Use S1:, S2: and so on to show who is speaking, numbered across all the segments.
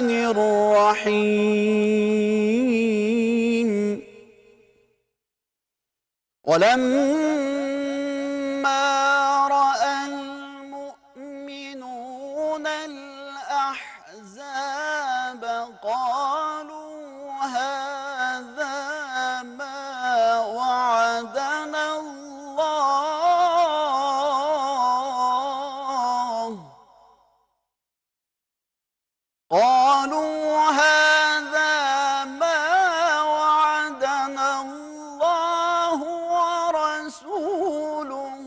S1: الرحمن الرحيم ولما رأى المؤمنون الأحزاب قالوا هذا ما وعدنا الله ورسوله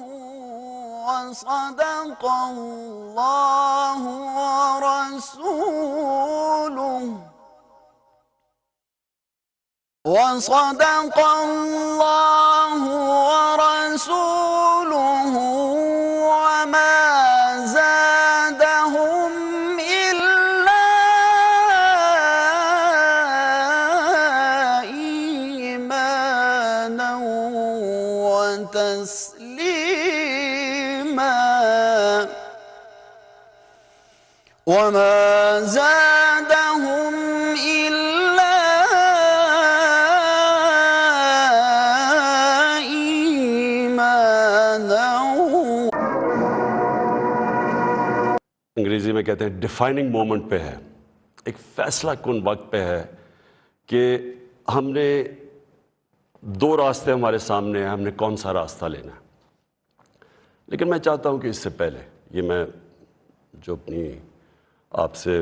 S1: وصدق الله ورسوله وما زادهم إلا إيمانا وتسليما وما زادهم إلا إيمانا.
S2: انگریزی میں کہتے ہیں ڈیفائننگ مومنٹ پہ ہے، ایک فیصلہ کن وقت پہ ہے کہ ہم نے دو راستے ہمارے سامنے ہیں، ہم نے کون سا راستہ لینا ہے. لیکن میں چاہتا ہوں کہ اس سے پہلے یہ میں جو اپنی آپ سے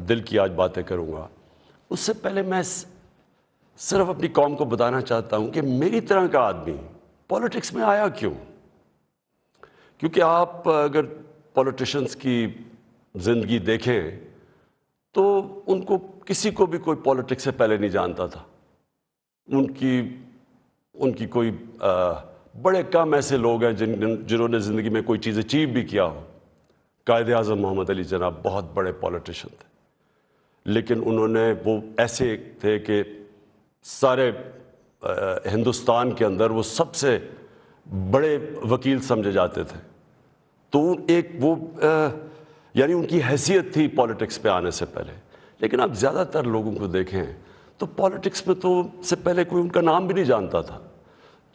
S2: دل کی آج باتیں کروں گا، اس سے پہلے میں صرف اپنی قوم کو بتانا چاہتا ہوں کہ میری طرح کا آدمی پولیٹکس میں آیا کیوں. کیونکہ آپ اگر پولیٹیشنز کی زندگی دیکھیں تو ان کو کسی کو بھی کوئی پولیٹکس سے پہلے نہیں جانتا تھا. ان کی کوئی بڑے کم ایسے لوگ ہیں جنہوں نے زندگی میں کوئی چیز اچیو بھی کیا ہو. قائد اعظم محمد علی جناح بہت بڑے پولیٹیشن تھے، لیکن انہوں نے وہ ایسے تھے کہ سارے ہندوستان کے اندر وہ سب سے بڑے وکیل سمجھے جاتے تھے. تو ایک وہ یعنی ان کی حیثیت تھی پولیٹکس پہ آنے سے پہلے. لیکن آپ زیادہ تر لوگوں کو دیکھیں تو پولیٹکس میں تو سے پہلے کوئی ان کا نام بھی نہیں جانتا تھا.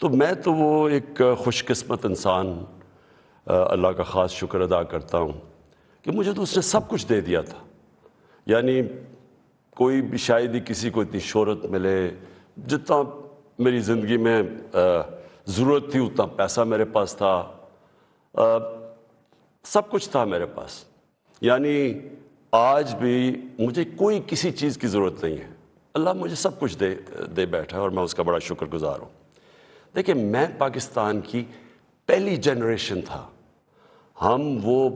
S2: تو میں تو وہ ایک خوش قسمت انسان اللہ کا خاص شکر ادا کرتا ہوں کہ مجھے تو اس نے سب کچھ دے دیا تھا. یعنی کوئی بھی شاید ہی کسی کو اتنی شہرت ملے، جتنا میری زندگی میں ضرورت تھی اتنا پیسہ میرے پاس تھا، سب کچھ تھا میرے پاس. یعنی آج بھی مجھے کوئی کسی چیز کی ضرورت نہیں ہے، اللہ مجھے سب کچھ دے بیٹھا ہے اور میں اس کا بڑا شکر گزار ہوں. دیکھیں، میں پاکستان کی پہلی جنریشن تھا. ہم وہ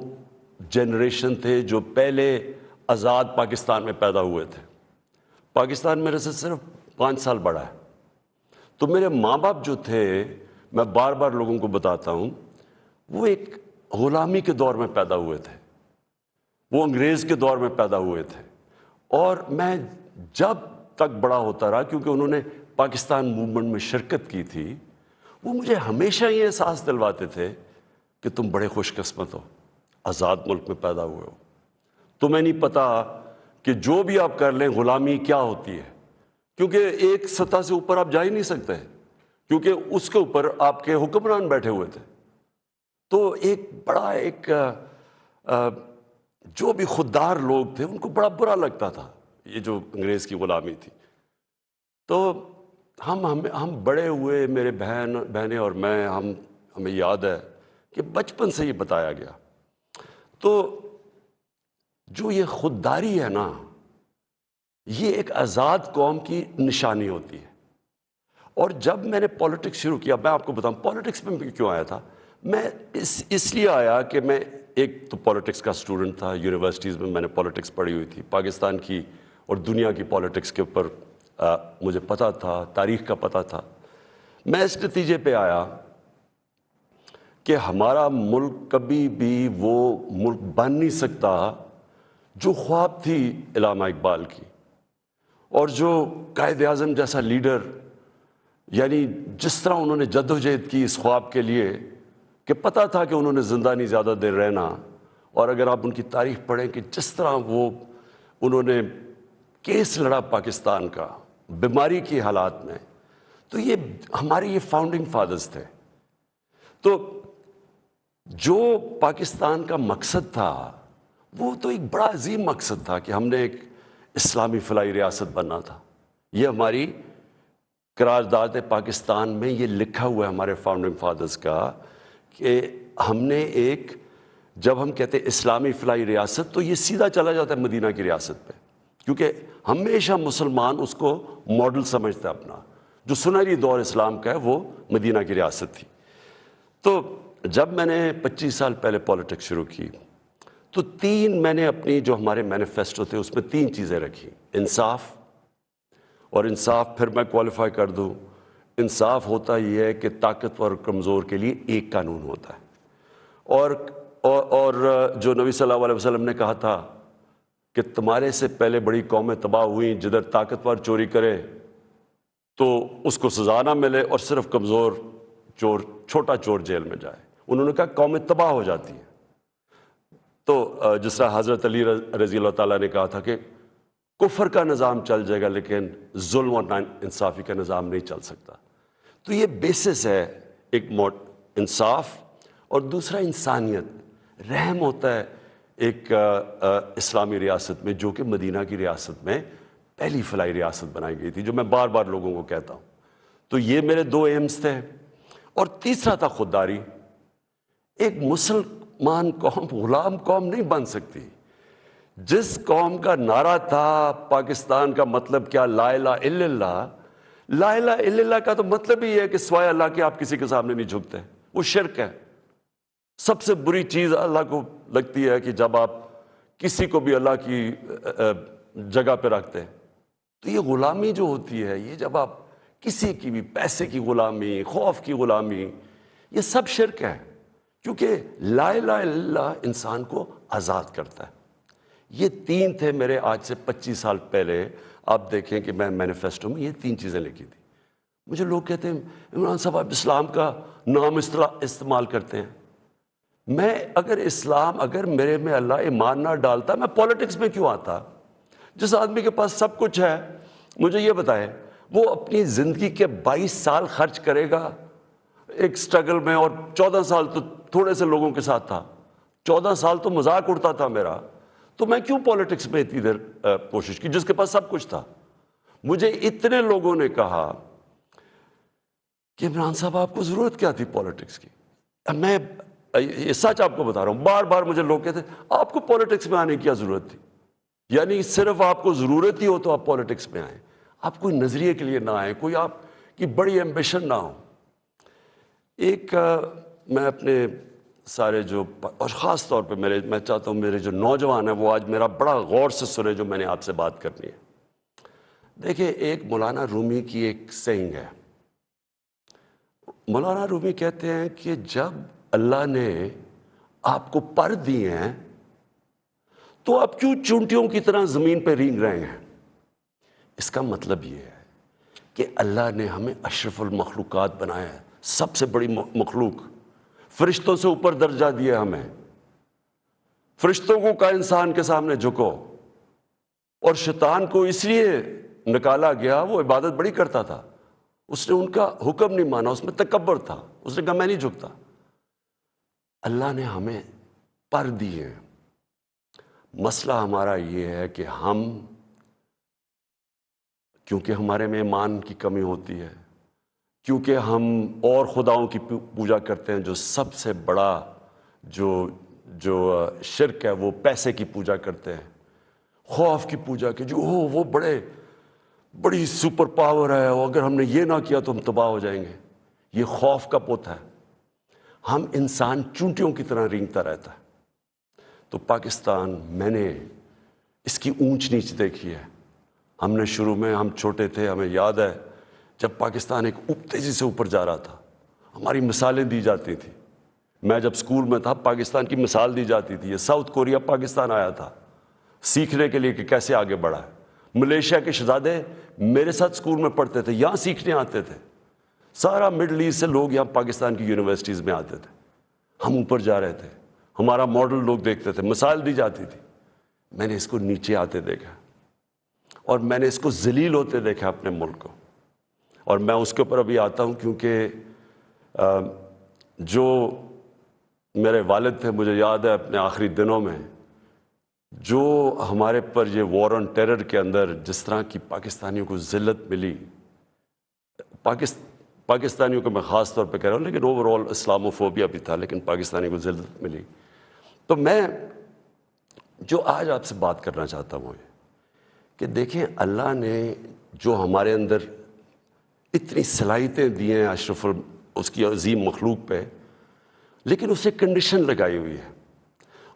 S2: جنریشن تھے جو پہلے آزاد پاکستان میں پیدا ہوئے تھے. پاکستان میرے سے صرف 5 سال بڑا ہے. تو میرے ماں باپ جو تھے، میں بار بار لوگوں کو بتاتا ہوں، وہ ایک غلامی کے دور میں پیدا ہوئے تھے، وہ انگریز کے دور میں پیدا ہوئے تھے. اور میں جب تک بڑا ہوتا رہا، کیونکہ انہوں نے پاکستان موومنٹ میں شرکت کی تھی، وہ مجھے ہمیشہ یہ احساس دلواتے تھے کہ تم بڑے خوش قسمت ہو، آزاد ملک میں پیدا ہوئے ہو. تمہیں نہیں پتا کہ جو بھی آپ کر لیں غلامی کیا ہوتی ہے، کیونکہ ایک سطح سے اوپر آپ جا ہی نہیں سکتے، کیونکہ اس کے اوپر آپ کے حکمران بیٹھے ہوئے تھے. تو ایک بڑا جو بھی خوددار لوگ تھے ان کو بڑا برا لگتا تھا یہ جو انگریز کی غلامی تھی. تو ہم بڑے ہوئے، میرے بہنیں اور میں، ہمیں یاد ہے کہ بچپن سے یہ بتایا گیا. تو جو یہ خودداری ہے نا، یہ ایک آزاد قوم کی نشانی ہوتی ہے. اور جب میں نے پولیٹکس شروع کیا، میں آپ کو بتاؤں پولیٹکس میں کیوں آیا تھا. میں اس لیے آیا کہ میں ایک تو پولیٹکس کا اسٹوڈنٹ تھا، یونیورسٹیز میں میں نے پولیٹکس پڑھی ہوئی تھی، پاکستان کی اور دنیا کی پولیٹکس کے اوپر مجھے پتہ تھا، تاریخ کا پتہ تھا. میں اس نتیجے پہ آیا کہ ہمارا ملک کبھی بھی وہ ملک بن نہیں سکتا جو خواب تھی علامہ اقبال کی، اور جو قائد اعظم جیسا لیڈر، یعنی جس طرح انہوں نے جدوجہد کی اس خواب کے لیے کہ پتہ تھا کہ انہوں نے زندہ نہیں زیادہ دیر رہنا. اور اگر آپ ان کی تاریخ پڑھیں کہ جس طرح وہ انہوں نے کیس لڑا پاکستان کا بیماری کی حالات میں. تو یہ ہمارے یہ فاؤنڈنگ فادرز تھے. تو جو پاکستان کا مقصد تھا وہ تو ایک بڑا عظیم مقصد تھا کہ ہم نے ایک اسلامی فلاحی ریاست بننا تھا. یہ ہماری قرارداد پاکستان میں یہ لکھا ہوا ہے ہمارے فاؤنڈنگ فادرز کا کہ ہم نے ایک، جب ہم کہتے ہیں اسلامی فلاحی ریاست تو یہ سیدھا چلا جاتا ہے مدینہ کی ریاست پہ، کیونکہ ہمیشہ مسلمان اس کو ماڈل سمجھتا ہے اپنا. جو سنہری دور اسلام کا ہے وہ مدینہ کی ریاست تھی. تو جب میں نے 25 سال پہلے پولیٹکس شروع کی تو میں نے اپنی جو ہمارے مینیفیسٹو تھے اس میں 3 چیزیں رکھی. انصاف، اور انصاف پھر میں کوالیفائی کر دوں، انصاف ہوتا یہ ہے کہ طاقتور اور کمزور کے لیے ایک قانون ہوتا ہے. اور جو نبی صلی اللہ علیہ وسلم نے کہا تھا کہ تمہارے سے پہلے بڑی قومیں تباہ ہوئیں، جدھر طاقتور چوری کرے تو اس کو سزا نہ ملے اور صرف کمزور چور، چھوٹا چور جیل میں جائے. انہوں نے کہا قومیں تباہ ہو جاتی ہیں. تو جس طرح حضرت علی رضی اللہ تعالیٰ نے کہا تھا کہ کفر کا نظام چل جائے گا لیکن ظلم اور انصافی کا نظام نہیں چل سکتا. تو یہ بیسس ہے ایک انصاف، اور دوسرا انسانیت، رحم ہوتا ہے ایک اسلامی ریاست میں جو کہ مدینہ کی ریاست میں پہلی فلاحی ریاست بنائی گئی تھی، جو میں بار بار لوگوں کو کہتا ہوں. تو یہ میرے 2 ایمز تھے. اور تیسرا تھا خودداری. ایک مسلمان قوم غلام قوم نہیں بن سکتی. جس قوم کا نعرہ تھا پاکستان کا مطلب کیا، لا الہ الا اللہ. لا الہ الا اللہ کا تو مطلب ہی ہے کہ سوائے اللہ کے آپ کسی کے سامنے نہیں جھکتے. وہ شرک ہے. سب سے بری چیز اللہ کو لگتی ہے کہ جب آپ کسی کو بھی اللہ کی جگہ پہ رکھتے ہیں. تو یہ غلامی جو ہوتی ہے، یہ جب آپ کسی کی بھی پیسے کی غلامی، خوف کی غلامی، یہ سب شرک ہے. کیونکہ لا الہ الا اللہ انسان کو آزاد کرتا ہے. یہ 3 تھے میرے آج سے 25 سال پہلے. آپ دیکھیں کہ میں مینیفیسٹو میں یہ 3 چیزیں لکھی تھی. مجھے لوگ کہتے ہیں عمران صاحب آپ اسلام کا نام استعمال کرتے ہیں. میں اگر میرے میں اللہ ایمان نہ ڈالتا میں پولیٹکس میں کیوں آتا؟ جس آدمی کے پاس سب کچھ ہے، مجھے یہ بتائے وہ اپنی زندگی کے 22 سال خرچ کرے گا ایک سٹرگل میں، اور 14 سال تو تھوڑے سے لوگوں کے ساتھ تھا، 14 سال تو مذاق اڑتا تھا میرا. تو میں کیوں پولیٹکس میں اتنی دیر کوشش کی جس کے پاس سب کچھ تھا؟ مجھے اتنے لوگوں نے کہا کہ عمران صاحب آپ کو ضرورت کیا تھی پولیٹکس کی؟ میں یہ سچ آپ کو بتا رہا ہوں. بار بار مجھے لوگ کہتے ہیں آپ کو پولیٹکس میں آنے کی کیا ضرورت تھی؟ یعنی صرف آپ کو ضرورت ہی ہو تو آپ پولیٹکس میں آئیں. آپ کوئی نظریے کے لیے نہ آئیں، کوئی آپ کی بڑی ایمبیشن نہ ہو. ایک میں اپنے سارے جو، اور خاص طور پہ میں چاہتا ہوں میرے جو نوجوان ہیں وہ آج میرا بڑا غور سے سنے جو میں نے آپ سے بات کرنی ہے. دیکھیں، ایک مولانا رومی کی ایک سینگ ہے. مولانا رومی کہتے ہیں کہ جب اللہ نے آپ کو پر دیے ہیں تو آپ کیوں چونٹیوں کی طرح زمین پہ رینگ رہے ہیں؟ اس کا مطلب یہ ہے کہ اللہ نے ہمیں اشرف المخلوقات بنایا ہے، سب سے بڑی مخلوق. فرشتوں سے اوپر درجہ دیا ہمیں. فرشتوں کو کا انسان کے سامنے جھکو. اور شیطان کو اس لیے نکالا گیا، وہ عبادت بڑی کرتا تھا، اس نے ان کا حکم نہیں مانا، اس میں تکبر تھا، اس نے کہا میں نہیں جھکتا. اللہ نے ہمیں پر دیے ہیں. مسئلہ ہمارا یہ ہے کہ ہم، کیونکہ ہمارے میں ایمان کی کمی ہوتی ہے، کیونکہ ہم اور خداؤں کی پوجا کرتے ہیں، جو سب سے بڑا جو شرک ہے وہ پیسے کی پوجا کرتے ہیں، خوف کی پوجا کی، جو وہ بڑی سپر پاور ہے، اور اگر ہم نے یہ نہ کیا تو ہم تباہ ہو جائیں گے. یہ خوف کا پوت ہے. ہم انسان چونٹیوں کی طرح رینگتا رہتا ہے. تو پاکستان، میں نے اس کی اونچ نیچ دیکھی ہے. ہم نے شروع میں، ہم چھوٹے تھے، ہمیں یاد ہے جب پاکستان ایک تیزی سے اوپر جا رہا تھا، ہماری مثالیں دی جاتی تھیں. میں جب اسکول میں تھا پاکستان کی مثال دی جاتی تھی. یہ ساؤتھ کوریا پاکستان آیا تھا سیکھنے کے لیے کہ کیسے آگے بڑھا ہے. ملیشیا کے شہزادے میرے ساتھ اسکول میں پڑھتے تھے، یہاں سیکھنے آتے تھے. سارا مڈل ایسٹ سے لوگ یہاں پاکستان کی یونیورسٹیز میں آتے تھے. ہم اوپر جا رہے تھے، ہمارا ماڈل لوگ دیکھتے تھے، مثال دی جاتی تھی. میں نے اس کو نیچے آتے دیکھا اور میں نے اس کو ذلیل ہوتے دیکھا اپنے ملک کو. اور میں اس کے اوپر ابھی آتا ہوں کیونکہ جو میرے والد تھے, مجھے یاد ہے اپنے آخری دنوں میں جو ہمارے پر یہ وار آن ٹیرر کے اندر جس طرح کی پاکستانیوں کو ذلت ملی, پاکستانیوں کو میں خاص طور پہ کہہ رہا ہوں, لیکن اوور آل اسلاموفوبیا بھی تھا, لیکن پاکستانیوں کو ذلت ملی. تو میں جو آج آپ سے بات کرنا چاہتا ہوں یہ کہ دیکھیں, اللہ نے جو ہمارے اندر اتنی صلاحیتیں دی ہیں اشرف اس کی عظیم مخلوق پہ, لیکن اسے کنڈیشن لگائی ہوئی ہے.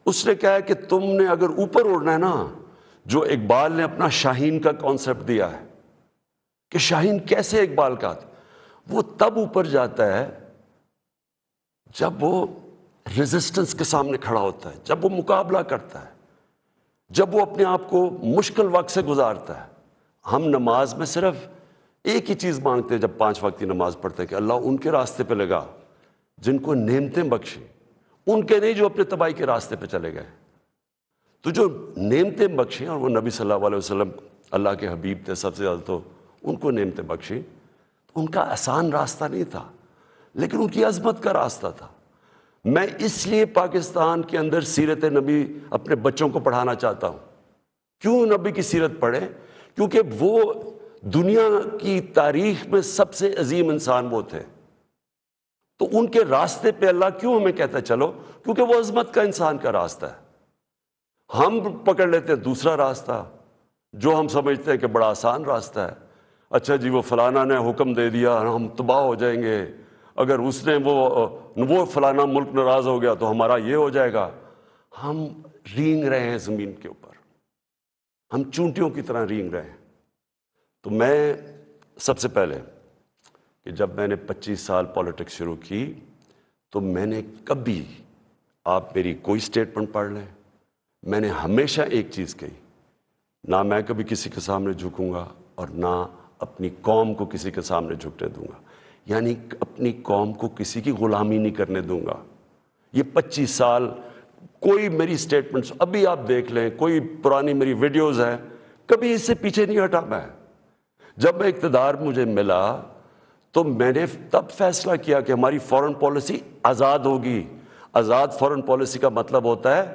S2: اس نے کہا کہ تم نے اگر اوپر اڑنا ہے نا, جو اقبال نے اپنا شاہین کا کانسیپٹ دیا ہے کہ شاہین کیسے اقبال کا تھا, وہ تب اوپر جاتا ہے جب وہ ریزسٹنس کے سامنے کھڑا ہوتا ہے, جب وہ مقابلہ کرتا ہے, جب وہ اپنے آپ کو مشکل وقت سے گزارتا ہے. ہم نماز میں صرف ایک ہی چیز مانگتے ہیں جب 5 وقت کی نماز پڑھتے ہیں کہ اللہ ان کے راستے پہ لگا جن کو نعمتیں بخشیں, ان کے نہیں جو اپنے تباہی کے راستے پہ چلے گئے. تو جو نعمتیں بخشیں, اور وہ نبی صلی اللہ علیہ وسلم اللہ کے حبیب تھے سب سے زیادہ, تو ان کو نعمتیں بخشیں. ان کا آسان راستہ نہیں تھا, لیکن ان کی عظمت کا راستہ تھا. میں اس لیے پاکستان کے اندر سیرت نبی اپنے بچوں کو پڑھانا چاہتا ہوں. کیوں نبی کی سیرت پڑھیں؟ کیونکہ وہ دنیا کی تاریخ میں سب سے عظیم انسان وہ تھے. تو ان کے راستے پہ اللہ کیوں ہمیں کہتا ہے چلو؟ کیونکہ وہ عظمت کا انسان کا راستہ ہے. ہم پکڑ لیتے ہیں دوسرا راستہ جو ہم سمجھتے ہیں کہ بڑا آسان راستہ ہے. اچھا جی, وہ فلانا نے حکم دے دیا, ہم تباہ ہو جائیں گے. اگر اس نے وہ فلانا ملک ناراض ہو گیا تو ہمارا یہ ہو جائے گا. ہم رینگ رہے ہیں زمین کے اوپر, ہم چونٹیوں کی طرح رینگ رہے ہیں. تو میں سب سے پہلے کہ جب میں نے 25 سال پالیٹکس شروع کی تو میں نے کبھی, آپ میری کوئی سٹیٹمنٹ پڑھ لیں, میں نے ہمیشہ ایک چیز کہی, نہ میں کبھی کسی کے سامنے جھکوں گا اور نہ اپنی قوم کو کسی کے سامنے جھکنے دوں گا. یعنی اپنی قوم کو کسی کی غلامی نہیں کرنے دوں گا. یہ 25 سال کوئی میری سٹیٹمنٹس ابھی آپ دیکھ لیں, کوئی پرانی میری ویڈیوز ہیں, کبھی اس سے پیچھے نہیں ہٹا. میں جب میں اقتدار مجھے ملا تو میں نے تب فیصلہ کیا کہ ہماری فورن پالیسی آزاد ہوگی. آزاد فورن پالیسی کا مطلب ہوتا ہے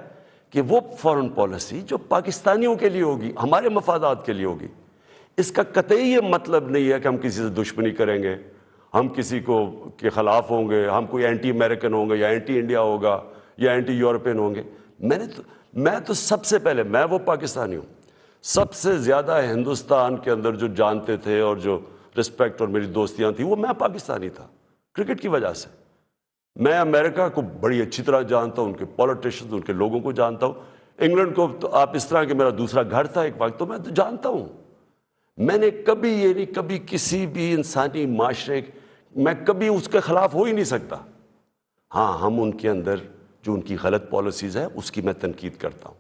S2: کہ وہ فورن پالیسی جو پاکستانیوں کے لیے ہوگی, ہمارے مفادات کے لیے ہوگی. اس کا قطعی یہ مطلب نہیں ہے کہ ہم کسی سے دشمنی کریں گے, ہم کسی کو کے خلاف ہوں گے, ہم کوئی اینٹی امریکن ہوں گے یا اینٹی انڈیا ہوگا یا اینٹی یورپین ہوں گے. میں تو سب سے پہلے, میں وہ پاکستانی ہوں سب سے زیادہ ہندوستان کے اندر جو جانتے تھے اور جو رسپیکٹ اور میری دوستیاں تھیں, وہ میں پاکستانی تھا کرکٹ کی وجہ سے. میں امریکہ کو بڑی اچھی طرح جانتا ہوں, ان کے پولیٹیشنز, ان کے لوگوں کو جانتا ہوں. انگلینڈ کو تو آپ اس طرح کہ میرا دوسرا گھر تھا ایک وقت, تو میں تو جانتا ہوں. میں نے کبھی یہ نہیں, کبھی کسی بھی انسانی معاشرے میں کبھی اس کے خلاف ہو ہی نہیں سکتا. ہاں, ہم ان کے اندر جو ان کی غلط پالیسیز ہے اس کی میں تنقید کرتا ہوں.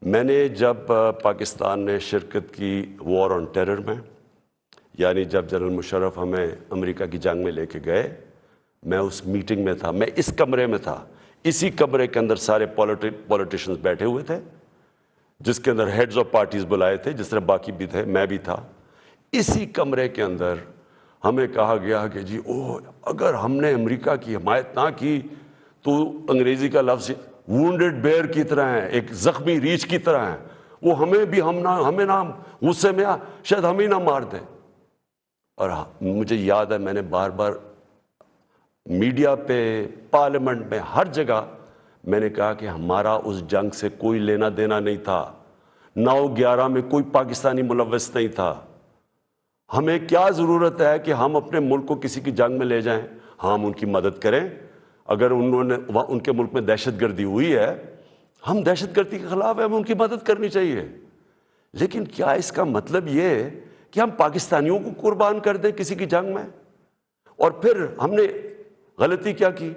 S2: میں نے جب پاکستان نے شرکت کی وار آن ٹیرر میں, یعنی جب جنرل مشرف ہمیں امریکہ کی جنگ میں لے کے گئے, میں اس میٹنگ میں تھا, میں اس کمرے میں تھا. اسی کمرے کے اندر سارے پولیٹیشنز بیٹھے ہوئے تھے, جس کے اندر ہیڈز آف پارٹیز بلائے تھے, جس طرح باقی بھی تھے, میں بھی تھا. اسی کمرے کے اندر ہمیں کہا گیا کہ جی اگر ہم نے امریکہ کی حمایت نہ کی تو انگریزی کا لفظ وونڈڈ بیئر کی طرح ہے, ایک زخمی ریچھ کی طرح ہے, وہ ہمیں نہ غصے میں شاید ہمیں نہ مار دیں. اور مجھے یاد ہے میں نے بار بار میڈیا پہ, پارلیمنٹ میں, ہر جگہ میں نے کہا کہ ہمارا اس جنگ سے کوئی لینا دینا نہیں تھا. 9/11 میں کوئی پاکستانی ملوث نہیں تھا. ہمیں کیا ضرورت ہے کہ ہم اپنے ملک کو کسی کی جنگ میں لے جائیں؟ ہم ان کی مدد کریں. اگر انہوں نے ان کے ملک میں دہشت گردی ہوئی ہے, ہم دہشت گردی کے خلاف ہیں, ہمیں ان کی مدد کرنی چاہیے. لیکن کیا اس کا مطلب یہ ہے کہ ہم پاکستانیوں کو قربان کر دیں کسی کی جنگ میں؟ اور پھر ہم نے غلطی کیا کی,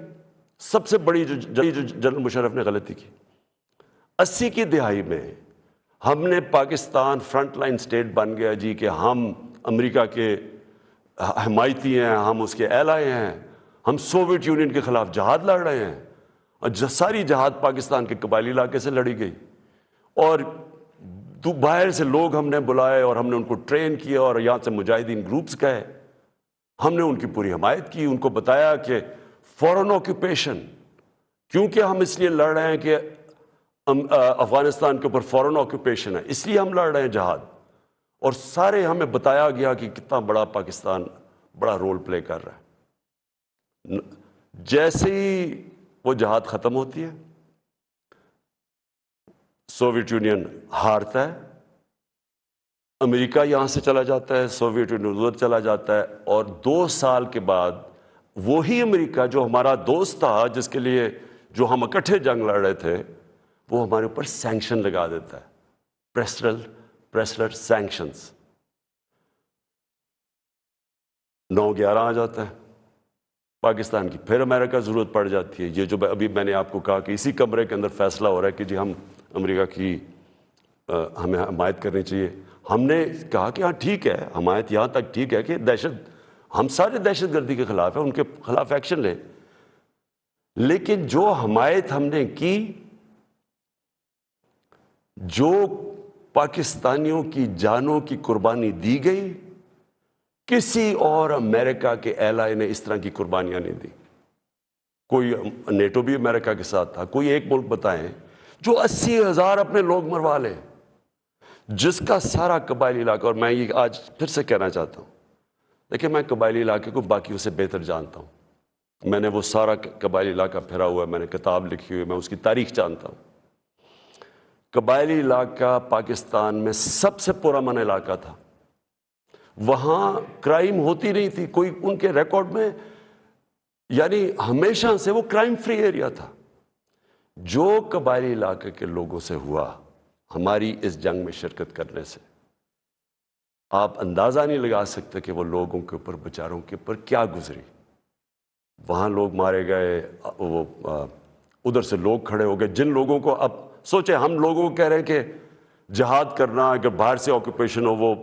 S2: سب سے بڑی جو جنرل مشرف نے غلطی کی, 80 کی دہائی میں ہم نے پاکستان فرنٹ لائن سٹیٹ بن گیا جی کہ ہم امریکہ کے حمایتی ہیں, ہم اس کے ایلائے ہیں, ہم سوویت یونین کے خلاف جہاد لڑ رہے ہیں. اور ساری جہاد پاکستان کے قبائلی علاقے سے لڑی گئی. اور باہر سے لوگ ہم نے بلائے اور ہم نے ان کو ٹرین کیا اور یہاں سے مجاہدین گروپس گئے، ہم نے ان کی پوری حمایت کی، ان کو بتایا کہ فورن آکوپیشن، کیونکہ ہم اس لیے لڑ رہے ہیں کہ افغانستان کے اوپر فورن آکوپیشن ہے، اس لیے ہم لڑ رہے ہیں جہاد، اور سارے ہمیں بتایا گیا کہ کتنا بڑا پاکستان بڑا رول پلے کر رہا ہے۔ جیسے ہی وہ جہاد ختم ہوتی ہے، سوویت یونین ہارتا ہے، امریکہ یہاں سے چلا جاتا ہے، سوویت یونین ادھر چلا جاتا ہے، اور 2 سال کے بعد وہی امریکہ جو ہمارا دوست تھا، جس کے لیے جو ہم اکٹھے جنگ لڑ رہے تھے، وہ ہمارے اوپر سینکشن لگا دیتا ہے، پریسلر سینکشنز۔ 9/11 آ جاتا ہے پاکستان کی، پھر امریکہ ضرورت پڑ جاتی ہے۔ یہ جو ابھی میں نے آپ کو کہا کہ اسی کمرے کے اندر فیصلہ ہو رہا ہے کہ جی ہم امریکہ کی ہمیں حمایت کرنی چاہیے، ہم نے کہا کہ ہاں ٹھیک ہے، حمایت یہاں تک ٹھیک ہے کہ ہم سارے دہشت گردی کے خلاف ہیں، ان کے خلاف ایکشن لیں، لیکن جو حمایت ہم نے کی، جو پاکستانیوں کی جانوں کی قربانی دی گئی، کسی اور امریکہ کے ایلائی نے اس طرح کی قربانیاں نہیں دی۔ کوئی نیٹو بھی امریکہ کے ساتھ تھا، کوئی ایک ملک بتائیں جو 80,000 اپنے لوگ مروا لے، جس کا سارا قبائلی علاقہ، اور میں یہ آج پھر سے کہنا چاہتا ہوں، دیکھیں میں قبائلی علاقے کو باقیوں سے بہتر جانتا ہوں، میں نے وہ سارا قبائلی علاقہ پھرا ہوا ہے، میں نے کتاب لکھی ہوئی، میں اس کی تاریخ جانتا ہوں۔ قبائلی علاقہ پاکستان میں سب سے پرامن علاقہ تھا، وہاں کرائم ہوتی نہیں تھی، کوئی ان کے ریکارڈ میں، یعنی ہمیشہ سے وہ کرائم فری ایریا تھا۔ جو قبائلی علاقے کے لوگوں سے ہوا ہماری اس جنگ میں شرکت کرنے سے، آپ اندازہ نہیں لگا سکتے کہ وہ لوگوں کے اوپر، بیچاروں کے اوپر کیا گزری۔ وہاں لوگ مارے گئے، وہ ادھر سے لوگ کھڑے ہو گئے، جن لوگوں کو، اب سوچیں ہم لوگوں کو کہہ رہے ہیں کہ جہاد کرنا، اگر باہر سے آکوپیشن ہو، وہ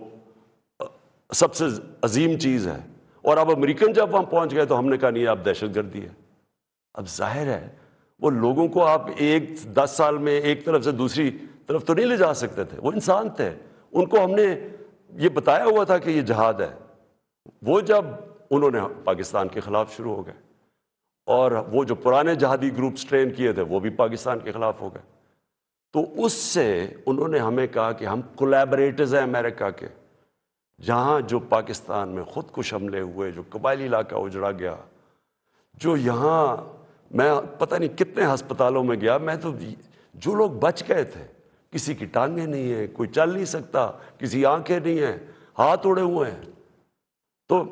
S2: سب سے عظیم چیز ہے، اور اب امریکن جب وہاں پہنچ گئے تو ہم نے کہا نہیں اب دہشت گردی ہے۔ اب ظاہر ہے وہ لوگوں کو آپ 10 سال میں ایک طرف سے دوسری طرف تو نہیں لے جا سکتے تھے، وہ انسان تھے، ان کو ہم نے یہ بتایا ہوا تھا کہ یہ جہاد ہے۔ وہ جب انہوں نے پاکستان کے خلاف شروع ہو گئے، اور وہ جو پرانے جہادی گروپس ٹرین کیے تھے وہ بھی پاکستان کے خلاف ہو گئے، تو اس سے انہوں نے ہمیں کہا کہ ہم کولیبریٹرز ہیں امریکہ کے، جہاں جو پاکستان میں خود کش حملے ہوئے، جو قبائلی علاقہ اجڑا گیا، جو یہاں میں پتہ نہیں کتنے ہسپتالوں میں گیا، میں تو جو لوگ بچ گئے تھے، کسی کی ٹانگیں نہیں ہیں، کوئی چل نہیں سکتا، کسی آنکھیں نہیں ہیں، ہاتھ اڑے ہوئے ہیں۔ تو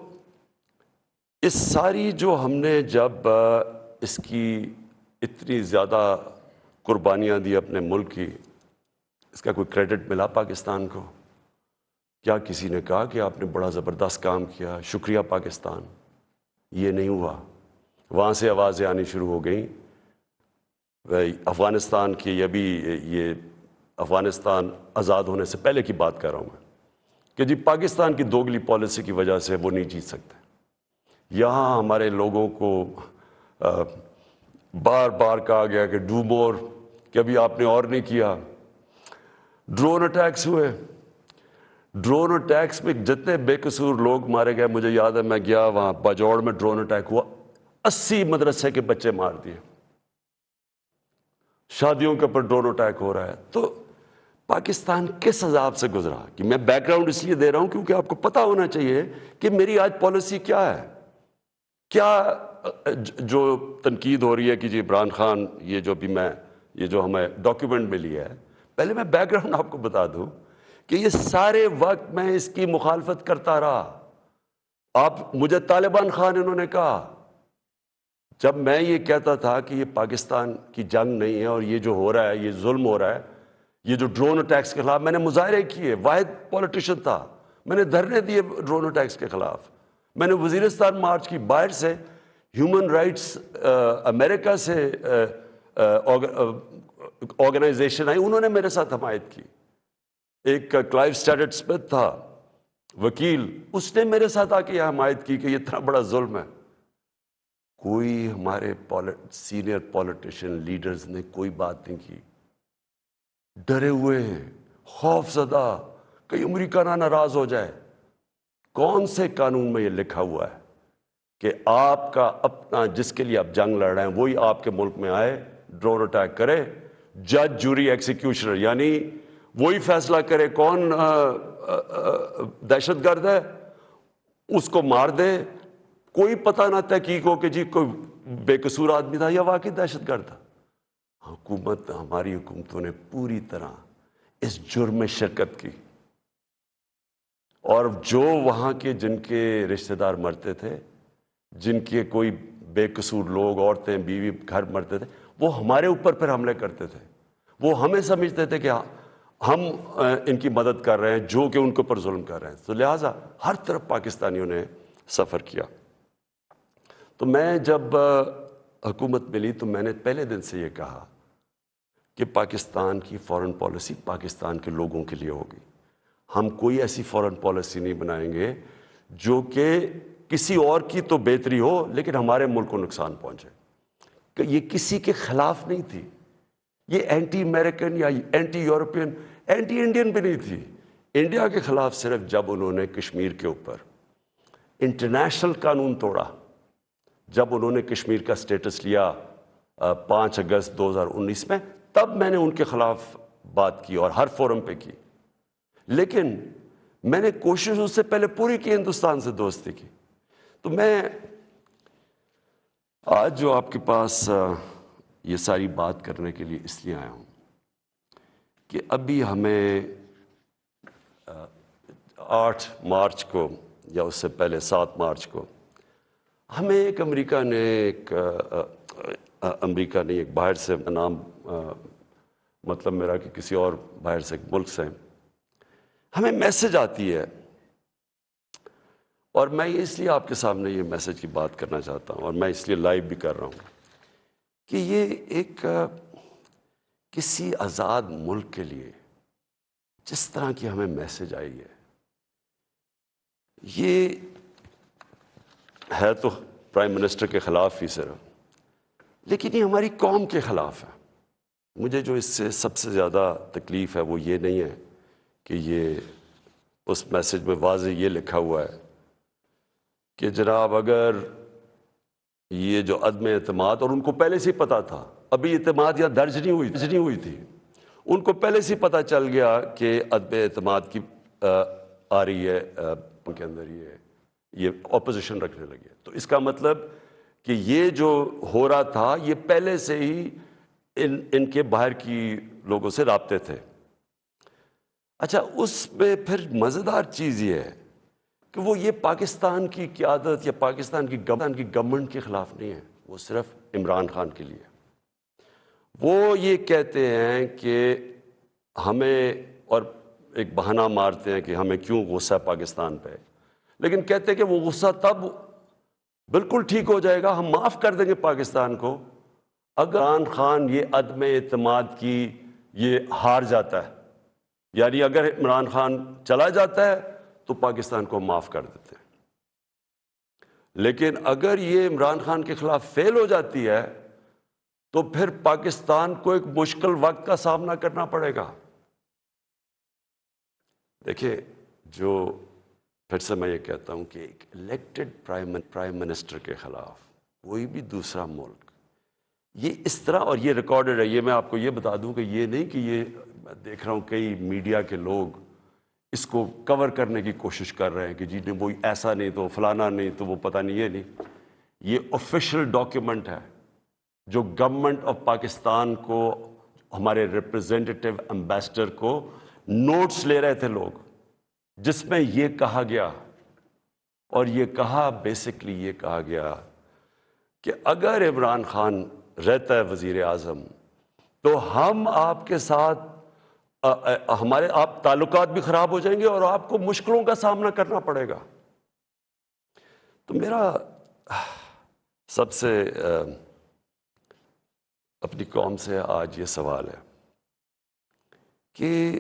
S2: اس ساری جو ہم نے جب اس کی اتنی زیادہ قربانیاں دی اپنے ملک کی، اس کا کوئی کریڈٹ ملا پاکستان کو؟ کیا کسی نے کہا کہ آپ نے بڑا زبردست کام کیا، شکریہ پاکستان؟ یہ نہیں ہوا۔ وہاں سے آوازیں آنی شروع ہو گئیں، افغانستان کی، یہ افغانستان آزاد ہونے سے پہلے کی بات کر رہا ہوں میں، کہ جی پاکستان کی دوگلی پالیسی کی وجہ سے وہ نہیں جیت سکتے۔ یہاں ہمارے لوگوں کو بار بار کہا گیا کہ ڈو مور، کہ ابھی آپ نے اور نہیں کیا۔ ڈرون اٹیکس ہوئے، ڈرون اٹیکس میں جتنے بے قصور لوگ مارے گئے، مجھے یاد ہے میں گیا وہاں باجوڑ میں ڈرون اٹیک ہوا، 80 مدرسے کے بچے مار دیے، شادیوں کے اوپر ڈرون اٹیک ہو رہا ہے۔ تو پاکستان کس عذاب سے گزرا؟ کہ میں بیک گراؤنڈ اس لیے دے رہا ہوں کیونکہ آپ کو پتہ ہونا چاہیے کہ میری آج پالیسی کیا ہے۔ کیا جو تنقید ہو رہی ہے کہ جی عمران خان، یہ جو ہمیں ڈاکیومنٹ ملی ہے، پہلے میں بیک گراؤنڈ آپ کو بتا دوں کہ یہ سارے وقت میں اس کی مخالفت کرتا رہا۔ آپ مجھے طالبان خان انہوں نے کہا، جب میں یہ کہتا تھا کہ یہ پاکستان کی جنگ نہیں ہے اور یہ جو ہو رہا ہے یہ ظلم ہو رہا ہے، یہ جو ڈرون اٹیکس کے خلاف میں نے مظاہرے کیے، واحد پولیٹیشین تھا، میں نے دھرنے دیے ڈرون اٹیکس کے خلاف، میں نے وزیرستان مارچ کی، باہر سے ہیومن رائٹس امریکہ سے آرگنائزیشن آئی، انہوں نے میرے ساتھ حمایت کی۔ ایک کلائیو اسٹیڈٹ اسمتھ تھا وکیل، اس نے میرے ساتھ آ کے یہ حمایت کی کہ یہ اتنا بڑا ظلم ہے۔ کوئی ہمارے سینئر پولیٹیشین لیڈرز نے کوئی بات نہیں کی، ڈرے ہوئے ہیں، خوف زدہ کہ امریکہ نہ ناراض ہو جائے۔ کون سے قانون میں یہ لکھا ہوا ہے کہ آپ کا اپنا جس کے لیے آپ جنگ لڑ رہے ہیں وہی آپ کے ملک میں آئے، ڈرون اٹیک کرے، جج جوری ایکسیکیوشنر یعنی وہی فیصلہ کرے کون دہشت گرد ہے، اس کو مار دے، کوئی پتہ نہ تحقیق ہو کہ جی کوئی بے قصور آدمی تھا یا واقعی دہشت گرد تھا۔ ہماری حکومتوں نے پوری طرح اس جرم میں شرکت کی، اور جو وہاں کے جن کے رشتہ دار مرتے تھے، جن کے کوئی بے قصور لوگ، عورتیں، بیوی، گھر مرتے تھے، وہ ہمارے اوپر پھر حملے کرتے تھے۔ وہ ہمیں سمجھتے تھے کہ ہم ان کی مدد کر رہے ہیں جو کہ ان کے اوپر ظلم کر رہے ہیں۔ تو لہٰذا ہر طرف پاکستانیوں نے سفر کیا۔ تو میں جب حکومت ملی تو میں نے پہلے دن سے یہ کہا کہ پاکستان کی فارن پالیسی پاکستان کے لوگوں کے لیے ہوگی۔ ہم کوئی ایسی فارن پالیسی نہیں بنائیں گے جو کہ کسی اور کی تو بہتری ہو لیکن ہمارے ملک کو نقصان پہنچے۔ کہ یہ کسی کے خلاف نہیں تھی، یہ اینٹی امریکن یا اینٹی یورپین، اینٹی انڈین بھی نہیں تھی۔ انڈیا کے خلاف صرف جب انہوں نے کشمیر کے اوپر انٹرنیشنل قانون توڑا، جب انہوں نے کشمیر کا سٹیٹس لیا 5 اگست 2019 میں، تب میں نے ان کے خلاف بات کی اور ہر فورم پہ کی۔ لیکن میں نے کوشش اس سے پہلے پوری کی ہندوستان سے دوستی کی۔ تو میں آج جو آپ کے پاس یہ ساری بات کرنے کے لیے اس لیے آیا ہوں کہ ابھی ہمیں 8 مارچ کو یا اس سے پہلے 7 مارچ کو ہمیں ایک امریکہ نے ایک باہر سے نام مطلب میرا کہ کسی اور باہر سے ملک سے ہمیں میسج آتی ہے، اور میں اس لیے آپ کے سامنے یہ میسج کی بات کرنا چاہتا ہوں، اور میں اس لیے لائیو بھی کر رہا ہوں کہ یہ ایک کسی آزاد ملک کے لیے جس طرح کی ہمیں میسج آئی ہے، یہ ہے تو پرائم منسٹر کے خلاف ہی صرف، لیکن یہ ہماری قوم کے خلاف ہے۔ مجھے جو اس سے سب سے زیادہ تکلیف ہے وہ یہ نہیں ہے کہ یہ اس میسج میں واضح یہ لکھا ہوا ہے کہ جناب اگر یہ جو عدم اعتماد، اور ان کو پہلے سے پتہ تھا، ابھی اعتماد یا درج نہیں ہوئی تھی، ان کو پہلے سے پتہ چل گیا کہ عدم اعتماد کی آ رہی ہے ان کے اندر، یہ اپوزیشن رکھنے لگے۔ تو اس کا مطلب کہ یہ جو ہو رہا تھا یہ پہلے سے ہی ان کے باہر کی لوگوں سے رابطے تھے۔ اچھا، اس میں پھر مزیدار چیز یہ ہے کہ وہ یہ پاکستان کی قیادت یا پاکستان کی گورنمنٹ کے خلاف نہیں ہے، وہ صرف عمران خان کے لیے۔ وہ یہ کہتے ہیں کہ ہمیں، اور ایک بہانہ مارتے ہیں کہ ہمیں کیوں غصہ ہے پاکستان پہ، لیکن کہتے ہیں کہ وہ غصہ تب بالکل ٹھیک ہو جائے گا، ہم معاف کر دیں گے پاکستان کو اگر عمران خان یہ عدم اعتماد کی یہ ہار جاتا ہے، یعنی اگر عمران خان چلا جاتا ہے تو پاکستان کو معاف کر دیتے ہیں، لیکن اگر یہ عمران خان کے خلاف فیل ہو جاتی ہے تو پھر پاکستان کو ایک مشکل وقت کا سامنا کرنا پڑے گا۔ دیکھیں، جو پھر سے میں یہ کہتا ہوں کہ ایک الیکٹڈ پرائم منسٹر کے خلاف کوئی بھی دوسرا ملک یہ اس طرح، اور یہ ریکارڈڈ ہے، یہ میں آپ کو یہ بتا دوں کہ یہ نہیں کہ یہ میں دیکھ رہا ہوں کئی میڈیا کے لوگ اس کو کور کرنے کی کوشش کر رہے ہیں کہ جی وہ ایسا نہیں تو فلانا نہیں تو وہ پتہ نہیں، یہ نہیں، یہ آفیشیل ڈاکیومنٹ ہے جو گورنمنٹ آف پاکستان کو، ہمارے ریپرزینٹیو ایمبیسڈر کو نوٹس لے رہے تھے لوگ، جس میں یہ کہا گیا، اور یہ کہا بیسکلی یہ کہا گیا کہ اگر عمران خان رہتا ہے وزیر اعظم تو ہم آپ کے ساتھ ہمارے آپ تعلقات بھی خراب ہو جائیں گے اور آپ کو مشکلوں کا سامنا کرنا پڑے گا۔ تو میرا سب سے اپنی قوم سے آج یہ سوال ہے کہ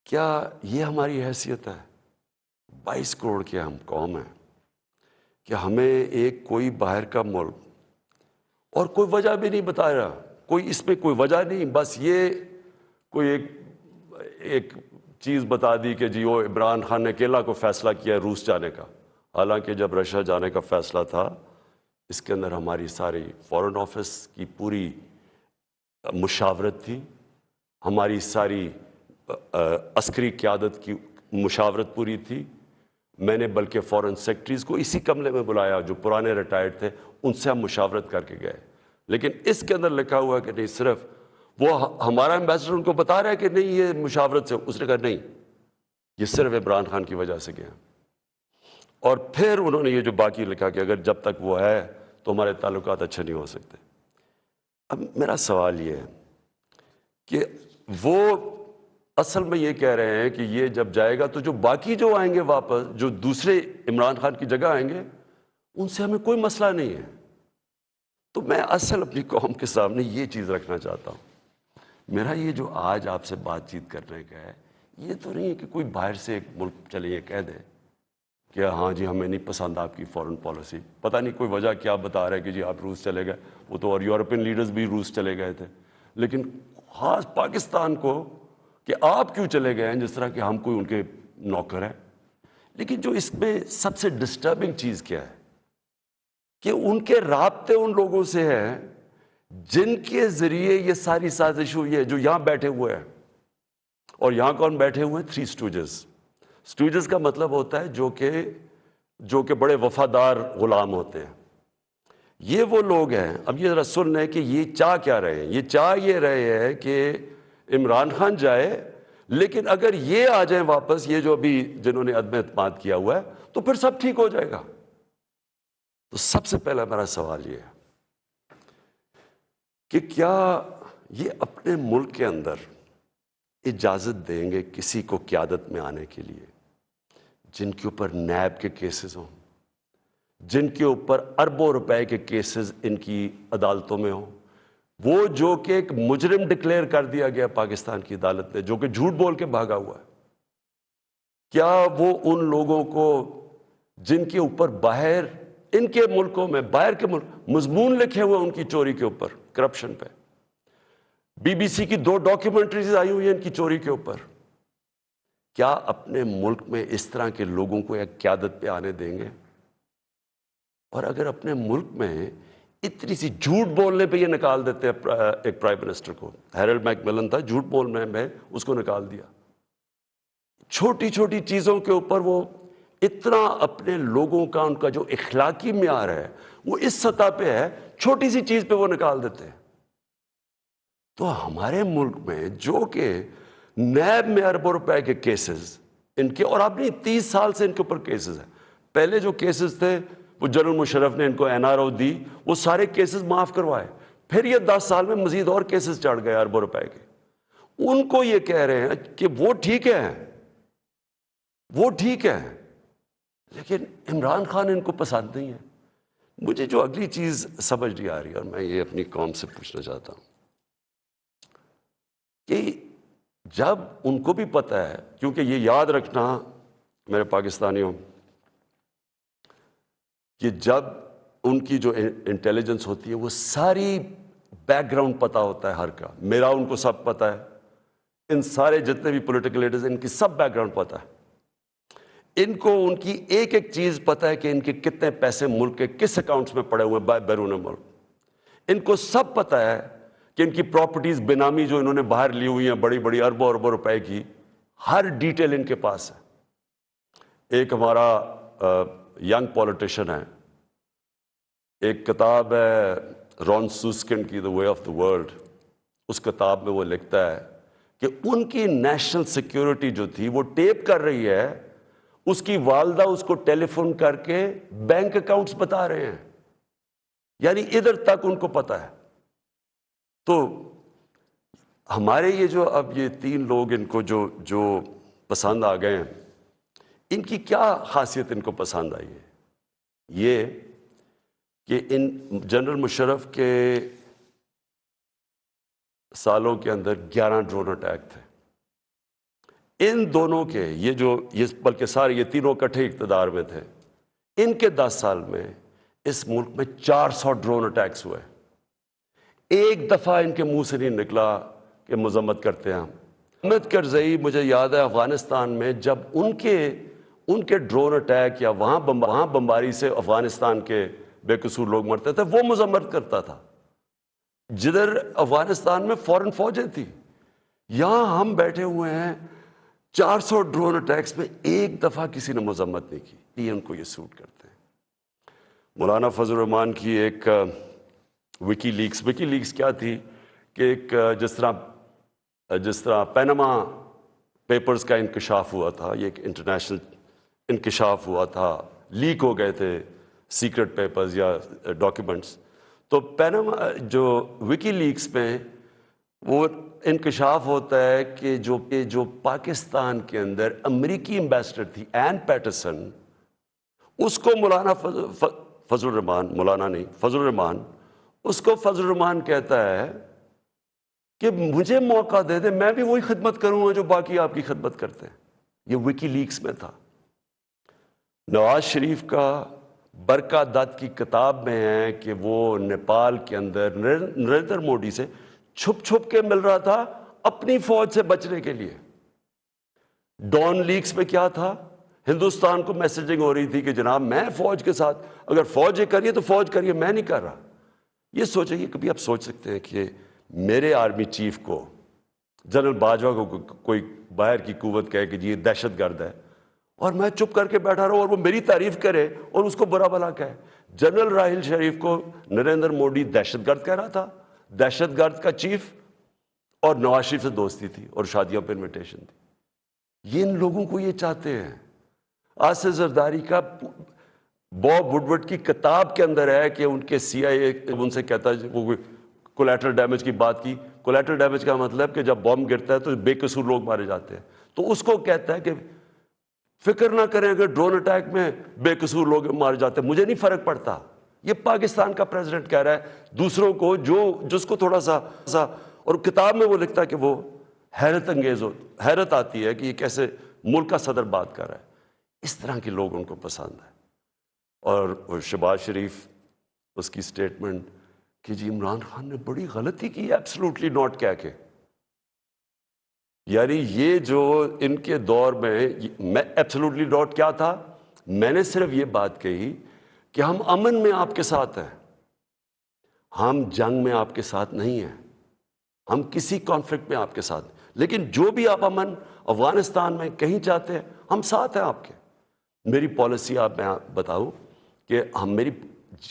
S2: کیا یہ ہماری حیثیت ہے؟ 22 کروڑ کی ہم قوم ہیں کہ ہمیں ایک کوئی باہر کا ملک، اور کوئی وجہ بھی نہیں بتا رہا، کوئی اس میں کوئی وجہ نہیں، بس یہ کوئی ایک چیز بتا دی کہ جی وہ عمران خان نے اکیلا کو فیصلہ کیا ہے روس جانے کا، حالانکہ جب رشیا جانے کا فیصلہ تھا اس کے اندر ہماری ساری فورن آفس کی پوری مشاورت تھی، ہماری ساری عسکری قیادت کی مشاورت پوری تھی. میں نے بلکہ فورن سیکرٹریز کو اسی کمرے میں بلایا جو پرانے ریٹائرڈ تھے، ان سے ہم مشاورت کر کے گئے. لیکن اس کے اندر لکھا ہوا ہے کہ نہیں، صرف وہ ہمارا ایمبیسڈر ان کو بتا رہا ہے کہ نہیں یہ مشاورت سے، اس نے کہا نہیں یہ صرف عمران خان کی وجہ سے گیا. اور پھر انہوں نے یہ جو باقی لکھا کہ اگر جب تک وہ ہے تو ہمارے تعلقات اچھے نہیں ہو سکتے. اب میرا سوال یہ ہے کہ وہ اصل میں یہ کہہ رہے ہیں کہ یہ جب جائے گا تو جو باقی جو آئیں گے واپس، جو دوسرے عمران خان کی جگہ آئیں گے، ان سے ہمیں کوئی مسئلہ نہیں ہے. تو میں اصل اپنی قوم کے سامنے یہ چیز رکھنا چاہتا ہوں. میرا یہ جو آج آپ سے بات چیت کرنے کا ہے، یہ تو نہیں ہے کہ کوئی باہر سے ایک ملک چلے یہ کہہ دے کہ ہاں جی ہمیں نہیں پسند آپ کی فورن پالیسی. پتہ نہیں کوئی وجہ کیا بتا رہا ہے کہ جی آپ روس چلے گئے، وہ تو اور یورپین لیڈرز بھی روس چلے گئے تھے. لیکن خاص پاکستان کو کہ آپ کیوں چلے گئے ہیں، جس طرح کہ ہم کوئی ان کے نوکر ہیں. لیکن جو اس میں سب سے ڈسٹربنگ چیز کیا ہے کہ ان کے رابطے ان لوگوں سے ہیں جن کے ذریعے یہ ساری سازش ہوئی ہے، جو یہاں بیٹھے ہوئے ہیں. اور یہاں کون بیٹھے ہوئے ہیں؟ 3 اسٹوجز. اسٹوجز کا مطلب ہوتا ہے جو کہ بڑے وفادار غلام ہوتے ہیں. یہ وہ لوگ ہیں. اب یہ ذرا سن لیں کہ یہ چاہ کیا رہے ہیں. یہ چاہ یہ رہے ہیں کہ عمران خان جائے، لیکن اگر یہ آ جائیں واپس، یہ جو ابھی جنہوں نے عدم اعتماد کیا ہوا ہے، تو پھر سب ٹھیک ہو جائے گا. تو سب سے پہلا میرا سوال یہ ہے کہ کیا یہ اپنے ملک کے اندر اجازت دیں گے کسی کو قیادت میں آنے کے لیے جن کے اوپر نیب کے کیسز ہوں، جن کے اوپر اربوں روپے کے کیسز ان کی عدالتوں میں ہوں، وہ جو کہ ایک مجرم ڈکلیئر کر دیا گیا پاکستان کی عدالت نے، جو کہ جھوٹ بول کے بھاگا ہوا ہے؟ کیا وہ ان لوگوں کو جن کے اوپر باہر ان کے ملکوں میں، باہر کے ملک مضمون لکھے ہوئے ان کی چوری کے اوپر، کرپشن پہ، BBC کی 2 ڈاکیومنٹریز آئی ہوئی ہیں ان کی چوری کے اوپر، کیا اپنے ملک میں اس طرح کے لوگوں کو ایک قیادت پہ آنے دیں گے؟ اور اگر اپنے ملک میں اتنی سی جھوٹ بولنے پہ یہ نکال دیتے ہیں ایک پرائم منسٹر کو، ہیرلڈ میک ملن تھا، جھوٹ بولنے میں اس کو نکال دیا. چھوٹی چھوٹی چیزوں کے اوپر وہ اتنا اپنے لوگوں کا، ان کا جو اخلاقی معیار ہے وہ اس سطح پہ ہے، چھوٹی سی چیز پہ وہ نکال دیتے ہیں. تو ہمارے ملک میں جو کہ نیب میں اربوں روپے کے کیسز ان کے، اور اب نہیں 30 سال سے ان کے اوپر کیسز ہیں. پہلے جو کیسز تھے وہ جنرل مشرف نے ان کو NRO دی، وہ سارے کیسز معاف کروائے. پھر یہ 10 سال میں مزید اور کیسز چڑھ گئے اربوں روپے کے. ان کو یہ کہہ رہے ہیں کہ وہ ٹھیک ہے، وہ ٹھیک ہے، لیکن عمران خان ان کو پسند نہیں ہے. مجھے جو اگلی چیز سمجھ نہیں آ رہی، اور میں یہ اپنی قوم سے پوچھنا چاہتا ہوں کہ جب ان کو بھی پتہ ہے، کیونکہ یہ یاد رکھنا میرے پاکستانیوں کہ جب ان کی جو انٹیلیجنس ہوتی ہے وہ ساری بیک گراؤنڈ پتہ ہوتا ہے ہر کا. میرا ان کو سب پتہ ہے، ان سارے جتنے بھی پولیٹیکل لیڈرز ان کی سب بیک گراؤنڈ پتہ ہے. ان کو ان کی ایک ایک چیز پتہ ہے کہ ان کے کتنے پیسے ملک کے کس اکاؤنٹس میں پڑے ہوئے ہیں بیرون ملک. ان کو سب پتہ ہے کہ ان کی پراپرٹیز بینامی جو انہوں نے باہر لی ہوئی ہیں بڑی بڑی اربوں اربوں روپے کی، ہر ڈیٹیل ان کے پاس ہے. ایک ہمارا ینگ پولیٹیشین ہے، ایک کتاب ہے رون سوسکنڈ کی The Way of the World. اس کتاب میں وہ لکھتا ہے کہ ان کی نیشنل سیکیورٹی جو تھی وہ ٹیپ کر رہی ہے، اس کی والدہ اس کو ٹیلی فون کر کے بینک اکاؤنٹس بتا رہے ہیں، یعنی ادھر تک ان کو پتہ ہے. تو ہمارے یہ جو اب یہ 3 لوگ ان کو جو پسند آ گئے ہیں، ان کی کیا خاصیت ان کو پسند آئی ہے؟ یہ کہ ان جنرل مشرف کے سالوں کے اندر 11 ڈرون اٹیک تھے. ان دونوں کے یہ بلکہ سارے یہ تینوں اکٹھے اقتدار میں تھے. ان کے 10 سال میں اس ملک میں 400 ڈرون اٹیکس ہوئے. ایک دفعہ ان کے منہ سے نہیں نکلا کہ مذمت کرتے ہیں ہم. حامد کرزئی مجھے یاد ہے افغانستان میں جب ان کے ڈرون اٹیک یا وہاں بمباری سے افغانستان کے بے قصور لوگ مرتے تھے، وہ مذمت کرتا تھا، جدھر افغانستان میں فورن فوجیں تھی۔ یہاں ہم بیٹھے ہوئے ہیں 400 ڈرون اٹیکس میں ایک دفعہ کسی نے مذمت نہیں کی، یہ ان کو یہ سوٹ کرتے ہیں۔ مولانا فضل الرحمان کی ایک وکی لیکس کیا تھی کہ ایک جس طرح پینما پیپرز کا انکشاف ہوا تھا، یہ ایک انٹرنیشنل انکشاف ہوا تھا، لیک ہو گئے تھے سیکرٹ پیپرز یا ڈاکیومنٹس، تو پینما جو وکی لیکس میں وہ انکشاف ہوتا ہے کہ جو پاکستان کے اندر امریکی ایمبیسڈر تھی این پیٹرسن، اس کو مولانا فضل الرحمان اس کو فضل الرحمان کہتا ہے کہ مجھے موقع دے دے، میں بھی وہی خدمت کروں گا جو باقی آپ کی خدمت کرتے ہیں۔ یہ وکی لیکس میں تھا۔ نواز شریف کا برکا دت کی کتاب میں ہے کہ وہ نیپال کے اندر نریندر مودی سے چھپ کے مل رہا تھا اپنی فوج سے بچنے کے لیے۔ ڈان لیکس میں کیا تھا؟ ہندوستان کو میسیجنگ ہو رہی تھی کہ جناب میں فوج کے ساتھ، اگر فوج یہ کریے تو فوج کریے، میں نہیں کر رہا۔ یہ سوچیں، یہ کبھی آپ سوچ سکتے ہیں کہ میرے آرمی چیف کو، جنرل باجوہ کو کوئی باہر کی قوت کہے کہ جی یہ دہشت گرد ہے، اور میں چپ کر کے بیٹھا رہا ہوں اور وہ میری تعریف کرے اور اس کو برا بھلا کہے؟ جنرل راحیل شریف کو نریندر مودی دہشت گرد کہہ رہا تھا، دہشت گرد کا چیف، اور نواز شریف سے دوستی تھی اور شادیوں پہ انویٹیشن تھی۔ یہ ان لوگوں کو یہ چاہتے ہیں۔ آصف زرداری کا باب وڈورڈ کی کتاب کے اندر ہے کہ ان کے سی آئی اے ان سے کہتا ہے، وہ کولیٹرل ڈیمیج کی بات کی، کولیٹرل ڈیمیج کا مطلب کہ جب بم گرتا ہے تو بے قصور لوگ مارے جاتے ہیں، تو اس کو کہتا ہے کہ فکر نہ کریں اگر ڈرون اٹیک میں بے قصور لوگ مارے جاتے ہیں مجھے نہیں فرق پڑتا۔ یہ پاکستان کا پریزیڈنٹ کہہ رہا ہے دوسروں کو، جس کو تھوڑا سا، اور کتاب میں وہ لکھتا ہے کہ وہ حیرت آتی ہے کہ یہ کیسے ملک کا صدر بات کر رہا ہے۔ اس طرح کے لوگ ان کو پسند ہے۔ اور شہباز شریف، اس کی سٹیٹمنٹ کہ جی عمران خان نے بڑی غلطی کی ہے ایبسلوٹلی ناٹ کہہ کے، یعنی یہ جو ان کے دور میں ایبسلوٹلی ناٹ کیا تھا، میں نے صرف یہ بات کہی کہ ہم امن میں آپ کے ساتھ ہیں، ہم جنگ میں آپ کے ساتھ نہیں ہیں، ہم کسی کانفلکٹ میں آپ کے ساتھ، لیکن جو بھی آپ امن افغانستان میں کہیں چاہتے ہیں ہم ساتھ ہیں آپ کے۔ میری پالیسی آپ میں بتاؤں کہ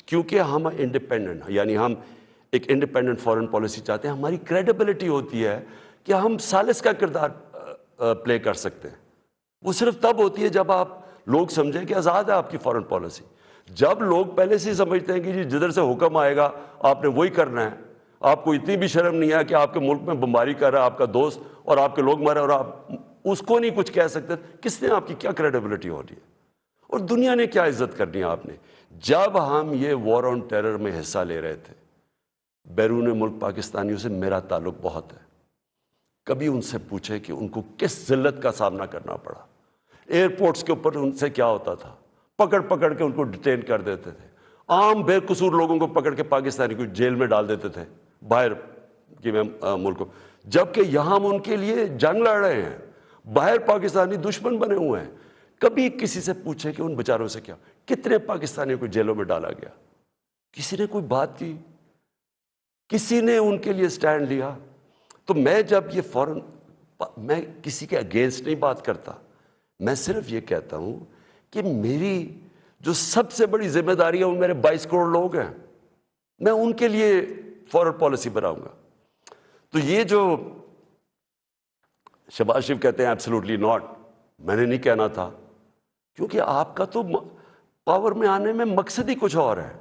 S2: کیونکہ ہم انڈیپینڈنٹ، یعنی ہم ایک انڈیپینڈنٹ فارن پالیسی چاہتے ہیں، ہماری کریڈیبلٹی ہوتی ہے کہ ہم ثالث کا کردار پلے کر سکتے ہیں۔ وہ صرف تب ہوتی ہے جب آپ لوگ سمجھیں کہ آزاد ہے آپ کی فارن پالیسی۔ جب لوگ پہلے سے سمجھتے ہیں کہ جی جدھر سے حکم آئے گا آپ نے وہی کرنا ہے، آپ کو اتنی بھی شرم نہیں ہے کہ آپ کے ملک میں بمباری کر رہا ہے آپ کا دوست اور آپ کے لوگ مرے اور آپ اس کو نہیں کچھ کہہ سکتے، کس نے آپ کی کیا کریڈیبلٹی ہو رہی ہے اور دنیا نے کیا عزت کرنی ہے آپ نے؟ جب ہم یہ وار آن ٹیرر میں حصہ لے رہے تھے، بیرون ملک پاکستانیوں سے میرا تعلق بہت ہے، کبھی ان سے پوچھے کہ ان کو کس ذلت کا سامنا کرنا پڑا۔ ایئرپورٹس کے اوپر ان سے کیا ہوتا تھا، پکڑ کے ان کو ڈیٹین کر دیتے تھے، عام بے قصور لوگوں کو پکڑ کے پاکستانی کو جیل میں ڈال دیتے تھے باہر کے ملکوں، جبکہ یہاں ہم ان کے لیے جنگ لڑ رہے ہیں، باہر پاکستانی دشمن بنے ہوئے ہیں۔ کبھی کسی سے پوچھے کہ ان بیچاروں سے کیا، کتنے پاکستانیوں کو جیلوں میں ڈالا گیا، کسی نے کوئی بات کی، کسی نے ان کے لیے سٹینڈ لیا؟ تو میں جب یہ میں کسی کے اگینسٹ نہیں بات کرتا، میں صرف یہ کہتا ہوں کہ میری جو سب سے بڑی ذمہ داری ہے وہ میرے 22 کروڑ لوگ ہیں، میں ان کے لیے فارن پالیسی بناؤں گا۔ تو یہ جو شہباز شریف کہتے ہیں ایبسلوٹلی ناٹ، میں نے نہیں کہنا تھا، کیونکہ آپ کا تو پاور میں آنے میں مقصد ہی کچھ اور ہے۔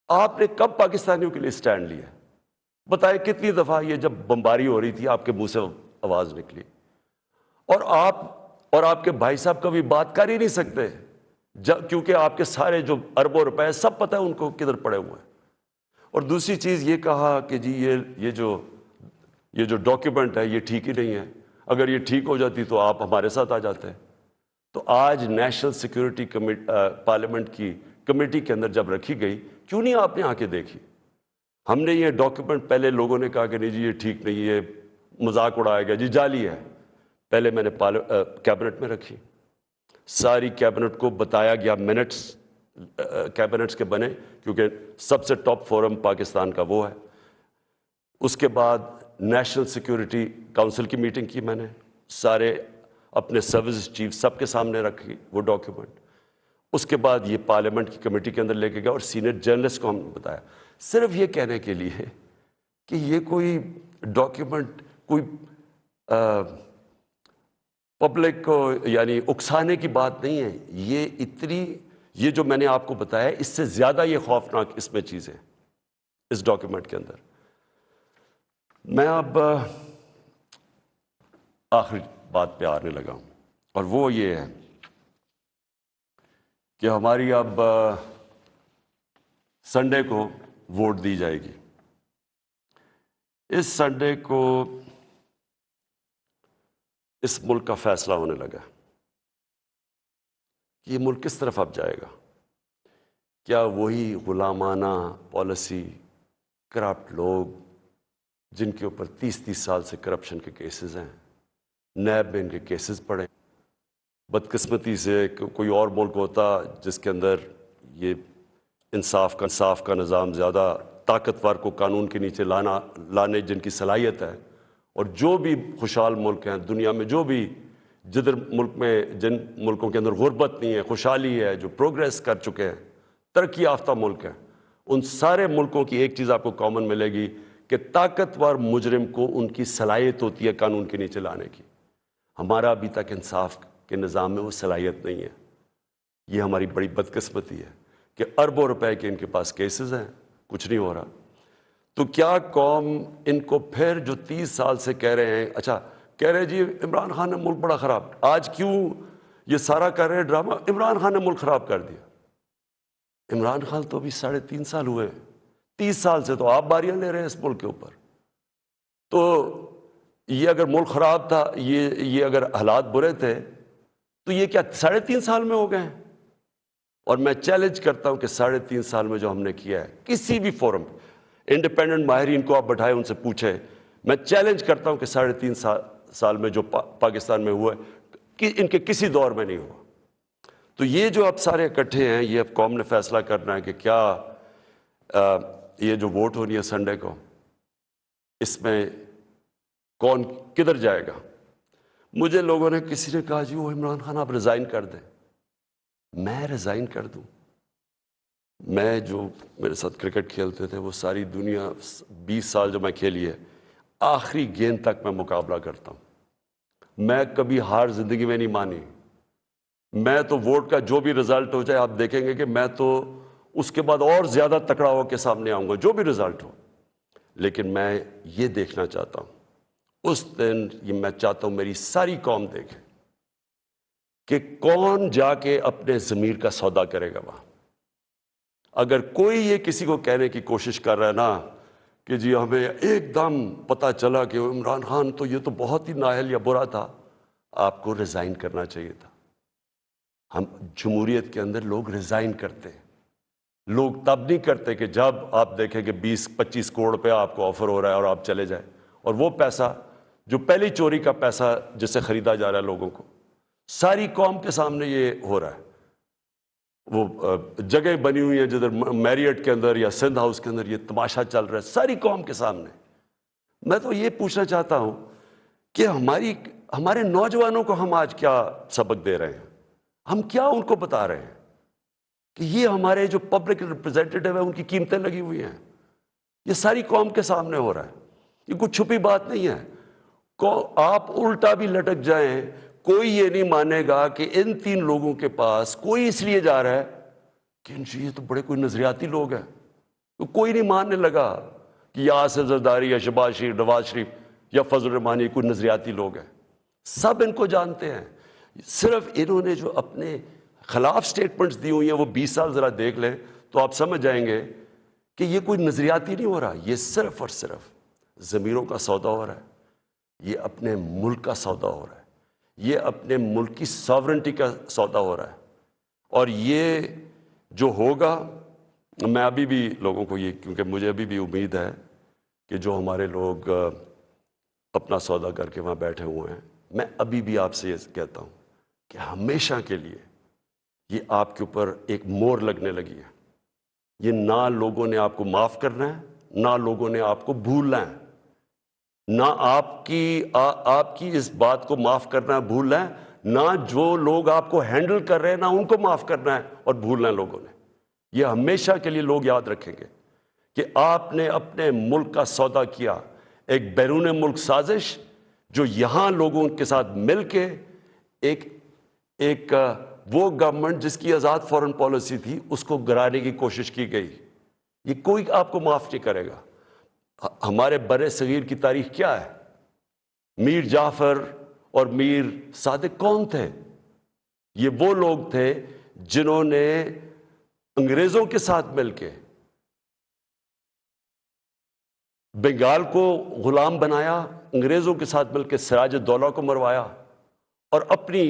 S2: آپ نے کب پاکستانیوں کے لیے سٹینڈ لیا؟ بتائے کتنی دفعہ یہ جب بمباری ہو رہی تھی آپ کے منہ سے آواز نکلی، اور آپ کے بھائی صاحب کبھی بات کر ہی نہیں سکتے کیونکہ آپ کے سارے جو اربوں روپے سب پتہ ہے ان کو کدھر پڑے ہوئے ہیں۔ اور دوسری چیز یہ کہا کہ جی یہ جو ڈاکیومنٹ ہے یہ ٹھیک ہی نہیں ہے، اگر یہ ٹھیک ہو جاتی تو آپ ہمارے ساتھ آ جاتے ہیں۔ تو آج نیشنل سیکیورٹی پارلیمنٹ کی کمیٹی کے اندر جب رکھی گئی، کیوں نہیں آپ نے آ کے دیکھی؟ ہم نے یہ ڈاکیومنٹ پہلے لوگوں نے کہا کہ نہیں جی یہ ٹھیک نہیں ہے، مذاق اڑایا گیا جی جعلی ہے. پہلے میں نے کیبنٹ میں رکھی, ساری کیبنٹ کو بتایا گیا, منٹس کیبنٹس کے بنے کیونکہ سب سے ٹاپ فورم پاکستان کا وہ ہے. اس کے بعد نیشنل سیکیورٹی کونسل کی میٹنگ کی میں نے, سارے اپنے سروس چیف سب کے سامنے رکھی وہ ڈاکیومنٹ. اس کے بعد یہ پارلیمنٹ کی کمیٹی کے اندر لے کے گیا اور سینئر جرنلسٹ کو ہم نے بتایا, صرف یہ کہنے کے لیے کہ یہ کوئی ڈاکیومنٹ کوئی پبلک کو یعنی اکسانے کی بات نہیں ہے. یہ جو میں نے آپ کو بتایا اس سے زیادہ یہ خوفناک اس میں چیزیں اس ڈاکیومنٹ کے اندر. میں اب آخری بات پہ آنے لگا ہوں اور وہ یہ ہے کہ ہماری اب سنڈے کو ووٹ دی جائے گی. اس سنڈے کو اس ملک کا فیصلہ ہونے لگا کہ یہ ملک کس طرف اب جائے گا. کیا وہی غلامانہ پالیسی, کرپٹ لوگ جن کے اوپر 30 سال سے کرپشن کے کیسز ہیں, نیب میں ان کے کیسز پڑے, بدقسمتی سے کوئی اور ملک ہوتا جس کے اندر یہ انصاف کا نظام زیادہ طاقتور کو قانون کے نیچے لانے جن کی صلاحیت ہے, اور جو بھی خوشحال ملک ہیں دنیا میں, جو بھی جن ملکوں کے اندر غربت نہیں ہے, خوشحالی ہے, جو پروگریس کر چکے ہیں, ترقی یافتہ ملک ہیں, ان سارے ملکوں کی ایک چیز آپ کو کامن ملے گی کہ طاقتور مجرم کو ان کی صلاحیت ہوتی ہے قانون کے نیچے لانے کی. ہمارا ابھی تک انصاف کے نظام میں وہ صلاحیت نہیں ہے. یہ ہماری بڑی بدقسمتی ہے کہ اربوں روپے کے ان کے پاس کیسز ہیں, کچھ نہیں ہو رہا. تو کیا قوم ان کو پھر جو 30 سال سے کہہ رہے ہیں, اچھا کہہ رہے جی عمران خان نے ملک بڑا خراب, آج کیوں یہ سارا کر رہے ڈرامہ, عمران خان نے ملک خراب کر دیا. عمران خان تو ابھی 3.5 سال ہوئے, 30 سال سے تو آپ باریاں لے رہے ہیں اس ملک کے اوپر. تو یہ اگر ملک خراب تھا, یہ اگر حالات برے تھے تو یہ کیا 3.5 سال میں ہو گئے ہیں؟ اور میں چیلنج کرتا ہوں کہ 3.5 سال میں جو ہم نے کیا ہے کسی بھی فورم, انڈیپینڈنٹ ماہرین کو آپ بٹھائے ان سے پوچھیں, میں چیلنج کرتا ہوں کہ 3.5 سال میں جو پاکستان میں ہوا ہے کہ ان کے کسی دور میں نہیں ہوا. تو یہ جو اب سارے اکٹھے ہیں, یہ اب قوم نے فیصلہ کرنا ہے کہ کیا یہ جو ووٹ ہونی ہے سنڈے کو, اس میں کون کدھر جائے گا. مجھے لوگوں نے کسی نے کہا جی وہ عمران خان آپ ریزائن کر دیں. میں ریزائن کر دوں؟ میں جو میرے ساتھ کرکٹ کھیلتے تھے وہ ساری دنیا 20 سال جو میں کھیلی ہے, آخری گیند تک میں مقابلہ کرتا ہوں. میں کبھی ہار زندگی میں نہیں مانی. میں تو ووٹ کا جو بھی رزلٹ ہو جائے آپ دیکھیں گے کہ میں تو اس کے بعد اور زیادہ تکڑا ہو کے سامنے آؤں گا جو بھی رزلٹ ہو. لیکن میں یہ دیکھنا چاہتا ہوں اس دن, یہ میں چاہتا ہوں میری ساری قوم دیکھے کہ کون جا کے اپنے ضمیر کا سودا کرے گا وہاں. اگر کوئی یہ کسی کو کہنے کی کوشش کر رہا ہے نا کہ جی ہمیں ایک دم پتہ چلا کہ عمران خان تو یہ تو بہت ہی نااہل یا برا تھا, آپ کو ریزائن کرنا چاہیے تھا. ہم جمہوریت کے اندر لوگ ریزائن کرتے ہیں. لوگ تب نہیں کرتے کہ جب آپ دیکھیں کہ 20-25 کروڑ روپیہ آپ کو آفر ہو رہا ہے اور آپ چلے جائیں, اور وہ پیسہ جو پہلی چوری کا پیسہ جس سے خریدا جا رہا ہے لوگوں کو, ساری قوم کے سامنے یہ ہو رہا ہے. وہ جگہ بنی ہوئی ہیں جدھر میریٹ کے اندر یا سندھ ہاؤس کے اندر یہ تماشا چل رہا ہے ساری قوم کے سامنے. میں تو یہ پوچھنا چاہتا ہوں کہ ہمارے نوجوانوں کو ہم آج کیا سبق دے رہے ہیں, ہم کیا ان کو بتا رہے ہیں کہ یہ ہمارے جو پبلک ریپرزینٹیٹیو ہیں ان کی قیمتیں لگی ہوئی ہیں. یہ ساری قوم کے سامنے ہو رہا ہے, یہ کوئی چھپی بات نہیں ہے. آپ الٹا بھی لٹک جائیں, کوئی یہ نہیں مانے گا کہ ان 3 لوگوں کے پاس کوئی اس لیے جا رہا ہے کہ یہ تو بڑے کوئی نظریاتی لوگ ہیں. تو کوئی نہیں ماننے لگا کہ یہ آصف زرداری یا شہباز شریف, نواز شریف یا فضل الرحمن کوئی نظریاتی لوگ ہیں. سب ان کو جانتے ہیں. صرف انہوں نے جو اپنے خلاف سٹیٹمنٹس دی ہوئی ہیں وہ 20 سال ذرا دیکھ لیں تو آپ سمجھ جائیں گے کہ یہ کوئی نظریاتی نہیں ہو رہا, یہ صرف اور صرف ضمیروں کا سودا ہو رہا ہے, یہ اپنے ملک کا سودا ہو رہا ہے, یہ اپنے ملک کی ساورنٹی کا سودا ہو رہا ہے. اور یہ جو ہوگا, میں ابھی بھی لوگوں کو یہ, کیونکہ مجھے ابھی بھی امید ہے کہ جو ہمارے لوگ اپنا سودا کر کے وہاں بیٹھے ہوئے ہیں. میں ابھی بھی آپ سے یہ کہتا ہوں کہ ہمیشہ کے لیے یہ آپ کے اوپر ایک مور لگنے لگی ہے. یہ نہ لوگوں نے آپ کو معاف کرنا ہے، نہ لوگوں نے آپ کو بھولنا ہے، نہ آپ کی اس بات کو معاف کرنا ہے، بھولنا ہے، نہ جو لوگ آپ کو ہینڈل کر رہے ہیں نہ ان کو معاف کرنا ہے اور بھولنا ہے لوگوں نے. یہ ہمیشہ کے لیے لوگ یاد رکھیں گے کہ آپ نے اپنے ملک کا سودا کیا، ایک بیرون ملک سازش جو یہاں لوگوں کے ساتھ مل کے ایک وہ گورنمنٹ جس کی آزاد فورن پالیسی تھی اس کو گرانے کی کوشش کی گئی. یہ کوئی آپ کو معاف نہیں کرے گا. ہمارے بر صغیر کی تاریخ کیا ہے؟ میر جعفر اور میر صادق کون تھے؟ یہ وہ لوگ تھے جنہوں نے انگریزوں کے ساتھ مل کے بنگال کو غلام بنایا، انگریزوں کے ساتھ مل کے سراج الدولہ کو مروایا اور اپنی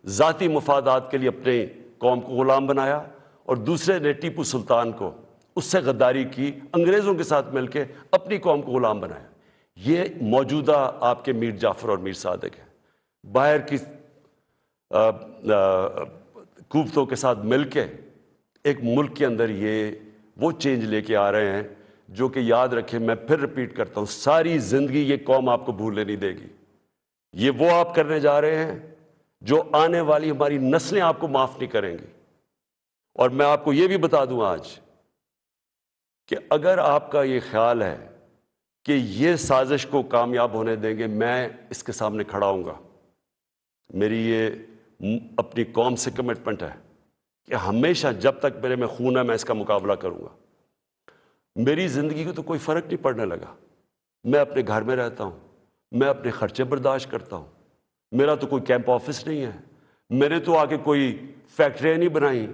S2: ذاتی مفادات کے لیے اپنے قوم کو غلام بنایا، اور دوسرے نے ٹیپو سلطان کو اس سے غداری کی، انگریزوں کے ساتھ مل کے اپنی قوم کو غلام بنایا. یہ موجودہ آپ کے میر جعفر اور میر صادق ہیں. باہر کی قوتوں کے ساتھ مل کے ایک ملک کے اندر یہ وہ چینج لے کے آ رہے ہیں جو کہ یاد رکھیں، میں پھر ریپیٹ کرتا ہوں، ساری زندگی یہ قوم آپ کو بھولنے نہیں دے گی. یہ وہ آپ کرنے جا رہے ہیں جو آنے والی ہماری نسلیں آپ کو معاف نہیں کریں گی. اور میں آپ کو یہ بھی بتا دوں آج کہ اگر آپ کا یہ خیال ہے کہ یہ سازش کو کامیاب ہونے دیں گے، میں اس کے سامنے کھڑا ہوں گا. میری یہ اپنی قوم سے کمٹمنٹ ہے کہ ہمیشہ جب تک میرے میں خون ہے میں اس کا مقابلہ کروں گا. میری زندگی کو تو کوئی فرق نہیں پڑنے لگا. میں اپنے گھر میں رہتا ہوں، میں اپنے خرچے برداشت کرتا ہوں. میرا تو کوئی کیمپ آفس نہیں ہے، میرے تو آ کے کوئی فیکٹریاں نہیں بنائیں.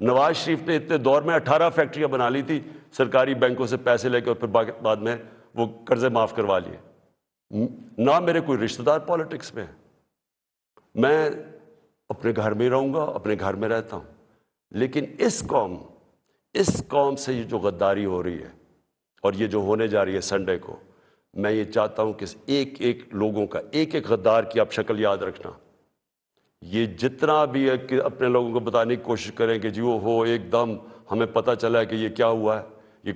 S2: نواز شریف نے اتنے دور میں 18 فیکٹریاں بنا لی تھی سرکاری بینکوں سے پیسے لے کے، اور پھر بعد میں وہ قرضے معاف کروا لیے. نہ میرے کوئی رشتہ دار پالیٹکس میں ہے. میں اپنے گھر میں رہوں گا، اپنے گھر میں رہتا ہوں. لیکن اس قوم سے یہ جو غداری ہو رہی ہے اور یہ جو ہونے جا رہی ہے سنڈے کو، میں یہ چاہتا ہوں کہ ایک ایک لوگوں کا، ایک ایک غدار کی آپ شکل یاد رکھنا. یہ جتنا بھی ہے کہ اپنے لوگوں کو بتانے کی کوشش کریں کہ جی وہ ہو ایک دم ہمیں پتہ چلا ہے کہ یہ کیا ہوا ہے،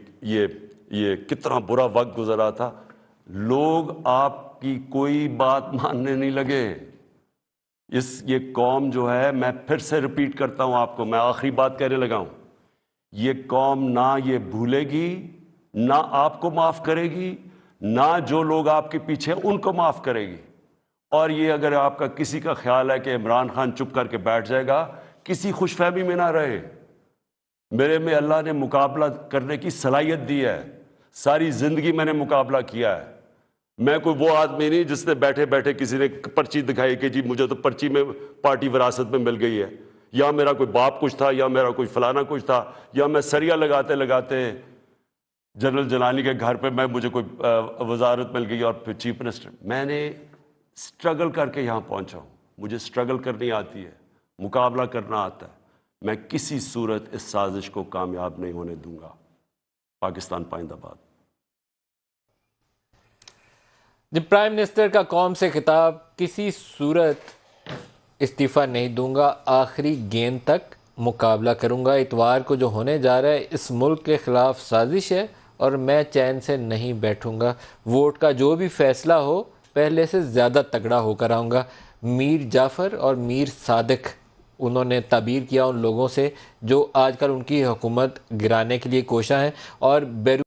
S2: یہ کتنا برا وقت گزرا تھا. لوگ آپ کی کوئی بات ماننے نہیں لگے. یہ قوم جو ہے، میں پھر سے ریپیٹ کرتا ہوں آپ کو، میں آخری بات کہنے لگا ہوں، یہ قوم نہ یہ بھولے گی، نہ آپ کو معاف کرے گی، نہ جو لوگ آپ کے پیچھے ان کو معاف کرے گی. اور یہ اگر آپ کا کسی کا خیال ہے کہ عمران خان چپ کر کے بیٹھ جائے گا، کسی خوش فہمی میں نہ رہے. میرے میں اللہ نے مقابلہ کرنے کی صلاحیت دی ہے. ساری زندگی میں نے مقابلہ کیا ہے. میں کوئی وہ آدمی نہیں جس نے بیٹھے بیٹھے کسی نے پرچی دکھائی کہ جی مجھے تو پرچی میں پارٹی وراثت میں مل گئی ہے، یا میرا کوئی باپ کچھ تھا، یا میرا کوئی فلانا کچھ تھا، یا میں سریا لگاتے لگاتے جنرل جلانی کے گھر پہ مجھے کوئی وزارت مل گئی اور پھر چیف منسٹر. میں نے سٹرگل کر کے یہاں پہنچا ہوں. مجھے سٹرگل کرنی آتی ہے، مقابلہ کرنا آتا ہے. میں کسی صورت اس سازش کو کامیاب نہیں ہونے دوں گا. پاکستان پائندہ باد.
S3: پرائم منسٹر کا قوم سے خطاب، کسی صورت استعفیٰ نہیں دوں گا، آخری گیند تک مقابلہ کروں گا. اتوار کو جو ہونے جا رہا ہے اس ملک کے خلاف سازش ہے اور میں چین سے نہیں بیٹھوں گا. ووٹ کا جو بھی فیصلہ ہو پہلے سے زیادہ تگڑا ہو کر آؤں گا. میر جعفر اور میر صادق انہوں نے تعبیر کیا ان لوگوں سے جو آج کل ان کی حکومت گرانے کے لیے کوشاں ہیں اور بیرون